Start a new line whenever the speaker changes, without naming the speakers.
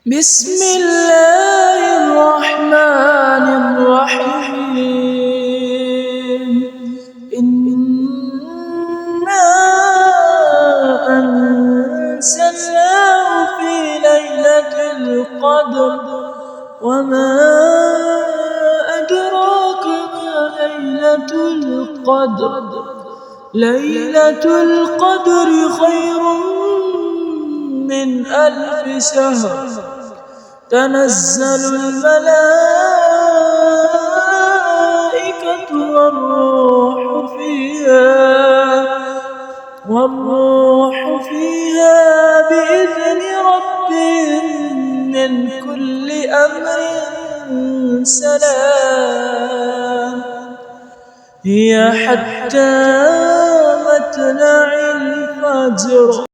بسم الله الرحمن الرحيم إنا أنزلناه في ليلة القدر وما أدراك ما ليلة القدر ليلة القدر خير من 1000 شهر تنزل الملائكة والروح فيها بإذن ربهم من كل أمر سلام هي حتى مطلع الفجر.